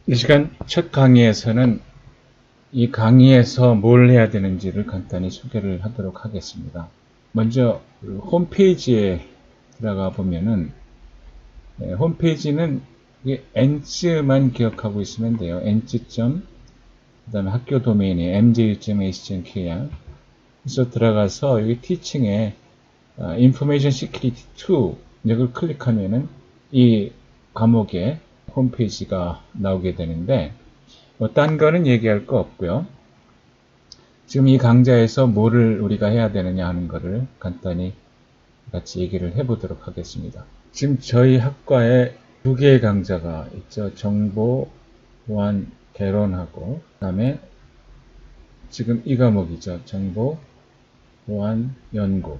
이 시간 첫 강의에서는 이 강의에서 뭘 해야 되는지를 간단히 소개를 하도록 하겠습니다. 먼저 홈페이지에 들어가 보면은 홈페이지는 n츠만 기억하고 있으면 돼요. n츠. 그 다음에 학교 도메인이 mju.ac.kr 그래서 들어가서 여기 티칭에 Information Security 2 이걸 클릭하면은 이 과목에 홈페이지가 나오게 되는데 딴 거는 얘기할 거 없고요. 지금 이 강좌에서 뭐를 우리가 해야 되느냐 하는 거를 간단히 같이 얘기를 해보도록 하겠습니다. 지금 저희 학과에 두 개의 강좌가 있죠. 정보 보안 개론하고 그 다음에 지금 이 과목이죠. 정보 보안 연구.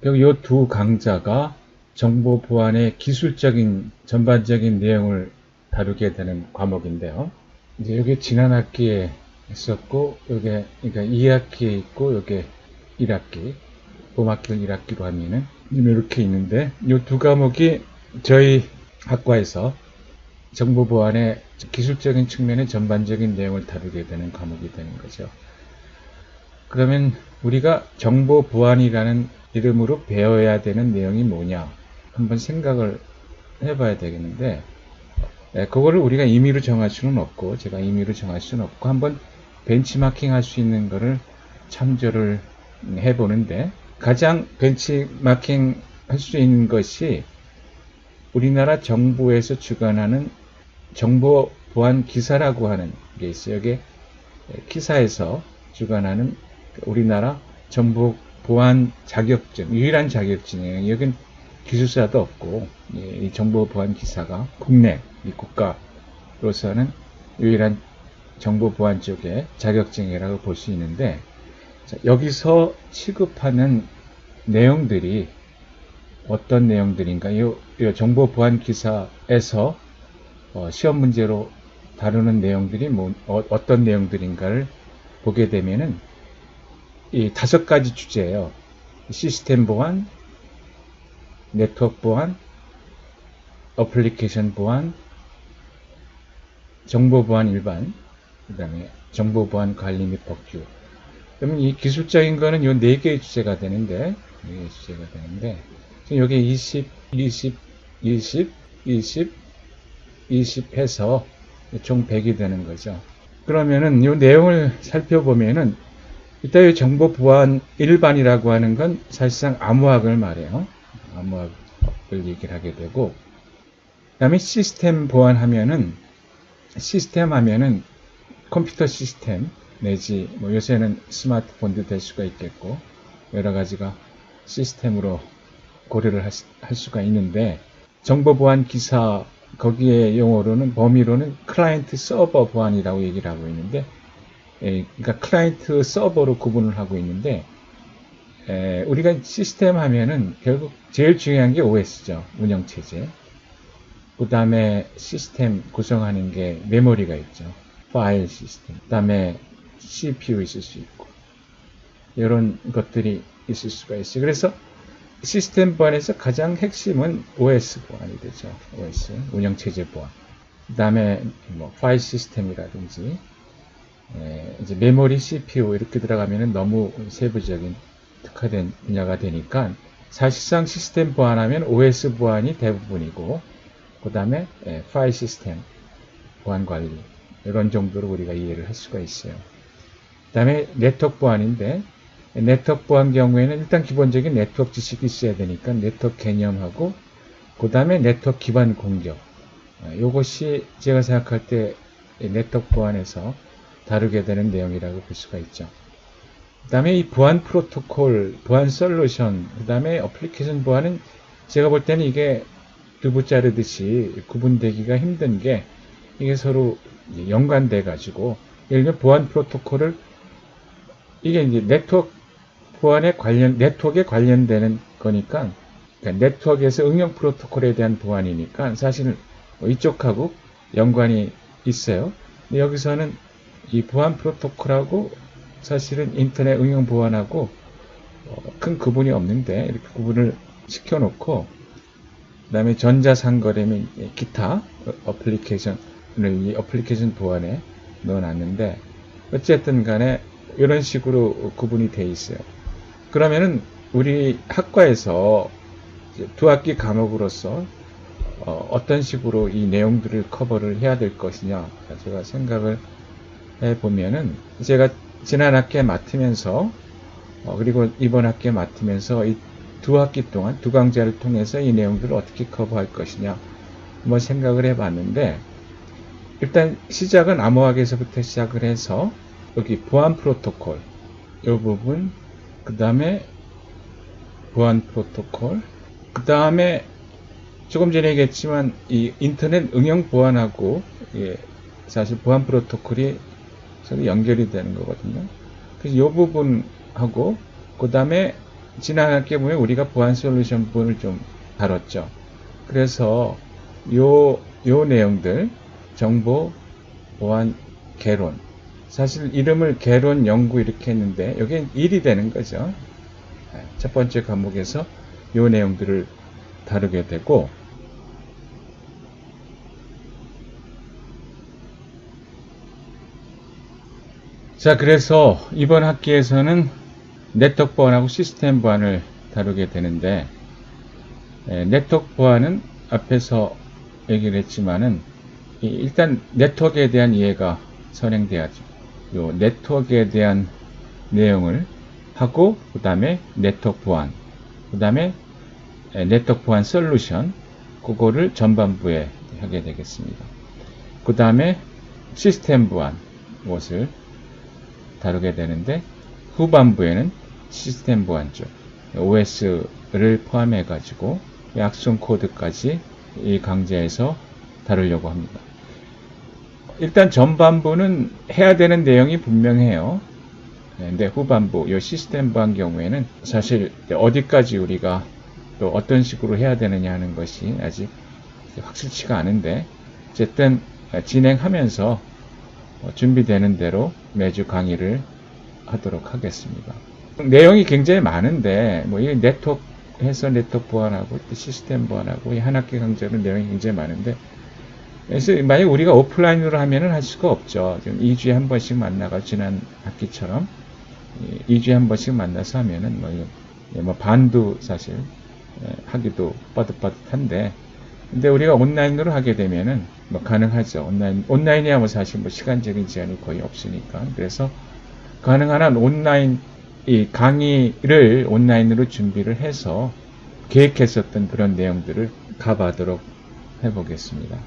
그리고 이 두 강좌가 정보 보안의 기술적인 전반적인 내용을 다루게 되는 과목인데요. 이제 여기 지난 학기에 있었고, 요게, 그러니까 2학기에 있고, 요게 1학기, 봄학기를 1학기로 하면은, 이렇게 있는데, 이 두 과목이 저희 학과에서 정보 보안의 기술적인 측면의 전반적인 내용을 다루게 되는 과목이 되는 거죠. 그러면 우리가 정보 보안이라는 이름으로 배워야 되는 내용이 뭐냐? 한번 생각을 해봐야 되겠는데, 그거를 우리가 임의로 정할 수는 없고, 제가 임의로 정할 수는 없고, 한번 벤치마킹 할 수 있는 거를 참조를 해보는데, 가장 벤치마킹 할 수 있는 것이 우리나라 정부에서 주관하는 정보 보안 기사라고 하는 게 있어요. 이게 기사에서 주관하는 우리나라 정보 보안 자격증, 유일한 자격증이에요. 여긴 기술사도 없고, 이 정보 보안 기사가 국내, 이 국가로서는 유일한 정보 보안 쪽의 자격증이라고 볼 수 있는데, 여기서 취급하는 내용들이 어떤 내용들인가? 이 정보 보안 기사에서 시험 문제로 다루는 내용들이 어떤 내용들인가를 보게 되면은 이 5가지 주제예요. 시스템 보안, 네트워크 보안, 어플리케이션 보안, 정보 보안 일반, 그 다음에 정보 보안 관리 및 법규. 그러면 이 기술적인 거는 이 4개의 주제가 되는데, 지금 여기 20 해서 총 100이 되는 거죠. 그러면은 이 내용을 살펴보면은 일단 이 정보 보안 일반이라고 하는 건 사실상 암호학을 말해요. 암호학을 얘기를 하게 되고, 그 다음에 시스템 보안 하면은, 시스템 하면은 컴퓨터 시스템 내지 뭐 요새는 스마트폰도 될 수가 있겠고 여러 가지가 시스템으로 고려를 할 수가 있는데, 정보 보안 기사 거기에 용어로는 범위로는 클라이언트 서버 보안이라고 얘기를 하고 있는데, 그러니까 클라이언트 서버로 구분을 하고 있는데, 우리가 시스템 하면은 결국 제일 중요한 게 OS죠. 운영체제. 그 다음에 시스템 구성하는 게 메모리가 있죠. 파일 시스템. 그 다음에 CPU 있을 수 있고, 이런 것들이 있을 수가 있어요. 그래서 시스템 보안에서 가장 핵심은 OS 보안이 되죠. OS, 운영체제 보안. 그 다음에 뭐 파일 시스템이라든지, 이제 메모리, CPU 이렇게 들어가면은 너무 세부적인 특화된 분야가 되니까 사실상 시스템 보안하면 OS 보안이 대부분이고, 그 다음에 파일 시스템 보안 관리 이런 정도로 우리가 이해를 할 수가 있어요. 그 다음에 네트워크 보안인데, 네트워크 보안 경우에는 일단 기본적인 네트워크 지식이 있어야 되니까 네트워크 개념하고, 그 다음에 네트워크 기반 공격, 이것이 제가 생각할 때 네트워크 보안에서 다루게 되는 내용이라고 볼 수가 있죠. 그 다음에 이 보안 프로토콜, 보안 솔루션, 그 다음에 어플리케이션 보안은 제가 볼 때는 이게 두부 자르듯이 구분되기가 힘든 게, 이게 서로 연관돼 가지고, 예를 들면 보안 프로토콜을, 이게 이제 네트워크 보안에 네트워크에 관련되는 거니까, 그러니까 네트워크에서 응용 프로토콜에 대한 보안이니까 사실 이쪽하고 연관이 있어요. 근데 여기서는 이 보안 프로토콜하고 사실은 인터넷 응용 보안하고 큰 구분이 없는데, 이렇게 구분을 시켜놓고, 그 다음에 전자상거래 및 기타 어플리케이션 이 어플리케이션 보안에 넣어놨는데 어쨌든 간에 이런 식으로 구분이 돼 있어요. 그러면은 우리 학과에서 두 학기 과목으로서 어떤 식으로 이 내용들을 커버를 해야 될 것이냐 제가 생각을 해보면은 제가 지난 학기에 맡으면서 그리고 이번 학기에 맡으면서 이 두 학기 동안 두 강좌를 통해서 이 내용들을 어떻게 커버할 것이냐 한번 생각을 해봤는데 일단 시작은 암호학에서부터 시작을 해서 여기 보안 프로토콜 이 부분 그 다음에 보안 프로토콜 그 다음에 조금 전에 얘기했지만 이 인터넷 응용 보안하고 사실 보안 프로토콜이 서로 연결이 되는 거거든요. 그래서 이 부분하고 그 다음에 지난 학기에 보면 우리가 보안 솔루션 부분을 좀 다뤘죠. 그래서 요 내용들 정보 보안 개론 사실 이름을 개론 연구 이렇게 했는데 여기 일이 되는 거죠. 첫 번째 과목에서 요 내용들을 다루게 되고 자 그래서 이번 학기에서는 네트워크 보안하고 시스템 보안을 다루게 되는데 네트워크 보안은 앞에서 얘기를 했지만은 일단 네트워크에 대한 이해가 선행돼야죠. 요 네트워크에 대한 내용을 하고 그 다음에 네트워크 보안 그 다음에 네트워크 보안 솔루션 그거를 전반부에 하게 되겠습니다. 그 다음에 시스템 보안 것을 다루게 되는데 후반부에는 시스템 보안 쪽 OS를 포함해 가지고 악성 코드까지 이 강좌에서 다루려고 합니다. 일단 전반부는 해야 되는 내용이 분명해요. 근데 후반부 이 시스템 보안 경우에는 사실 어디까지 우리가 또 어떤 식으로 해야 되느냐 하는 것이 아직 확실치가 않은데 어쨌든 진행하면서 준비되는 대로 매주 강의를 하도록 하겠습니다. 내용이 굉장히 많은데 이 네트워크 해서 네트워크 보안하고 시스템 보안하고 이 한 학기 강좌는 내용이 굉장히 많은데 그래서 만약 우리가 오프라인으로 하면은 할 수가 없죠. 지금 2주에 한 번씩 만나가 지난 학기처럼 2주에 한 번씩 만나서 하면은 반도 사실 하기도 빠듯빠듯한데 근데 우리가 온라인으로 하게 되면은 가능하죠. 온라인이야 사실 시간적인 제한이 거의 없으니까. 그래서 가능한 한 온라인 이 강의를 온라인으로 준비를 해서 계획했었던 그런 내용들을 가봐도록 해보겠습니다.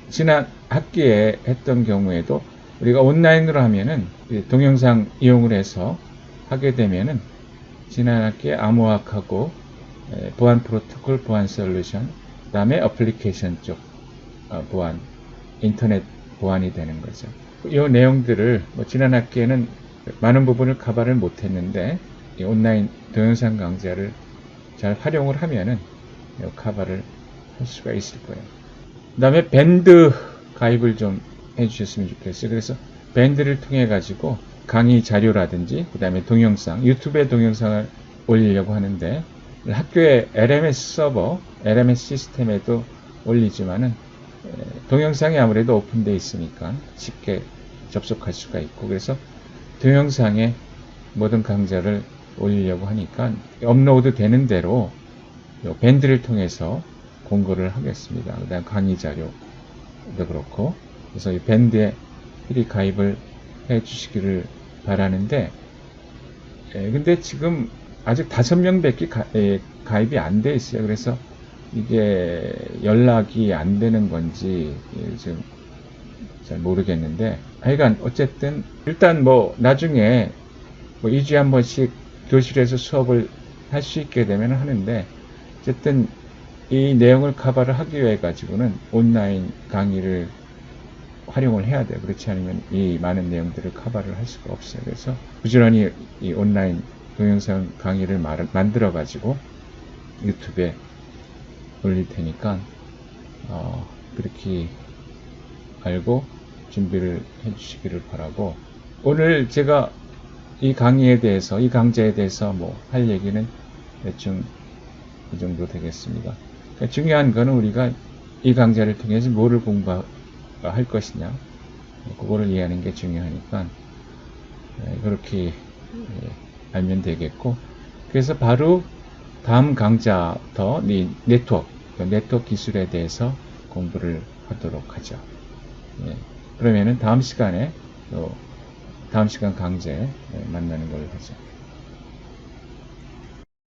지난 학기에 했던 경우에도 우리가 온라인으로 하면은 동영상 이용을 해서 하게 되면은 지난 학기에 암호학하고 보안 프로토콜, 보안 솔루션, 그 다음에 어플리케이션 쪽 보안, 인터넷 보안이 되는 거죠. 이 내용들을 지난 학기에는 많은 부분을 커버를 못했는데 온라인 동영상 강좌를 잘 활용을 하면은 커버를 할 수가 있을 거예요. 그 다음에 밴드 가입을 좀 해주셨으면 좋겠어요. 그래서 밴드를 통해 가지고 강의 자료라든지 그 다음에 동영상, 유튜브에 동영상을 올리려고 하는데 학교의 LMS 서버, LMS 시스템에도 올리지만은 동영상이 아무래도 오픈되어 있으니까 쉽게 접속할 수가 있고 그래서 동영상에 모든 강좌를 올리려고 하니까 업로드 되는 대로 밴드를 통해서 공고를 하겠습니다. 그 다음 강의 자료도 그렇고 그래서 이 밴드에 미리 가입을 해 주시기를 바라는데 근데 지금 아직 5명밖에 가입이 안 돼 있어요. 그래서 이게 연락이 안 되는 건지 지금 잘 모르겠는데 하여간 어쨌든 일단 나중에 2주에 한 번씩 교실에서 수업을 할 수 있게 되면 하는데 어쨌든 이 내용을 커버를 하기 위해 가지고는 온라인 강의를 활용을 해야 돼요. 그렇지 않으면 이 많은 내용들을 커버를 할 수가 없어요. 그래서 부지런히 이 온라인 동영상 강의를 만들어 가지고 유튜브에 올릴 테니까 그렇게 알고 준비를 해주시기를 바라고 오늘 제가 이 강의에 대해서 이 강좌에 대해서 할 얘기는 대충 이 정도 되겠습니다. 그러니까 중요한 거는 우리가 이 강좌를 통해서 뭐를 공부할 할 것이냐, 그거를 이해하는 게 중요하니까 그렇게 알면 되겠고, 그래서 바로 다음 강좌부터 네트워크 기술에 대해서 공부를 하도록 하죠. 그러면은 다음 시간 강좌에 만나는 걸로 하죠.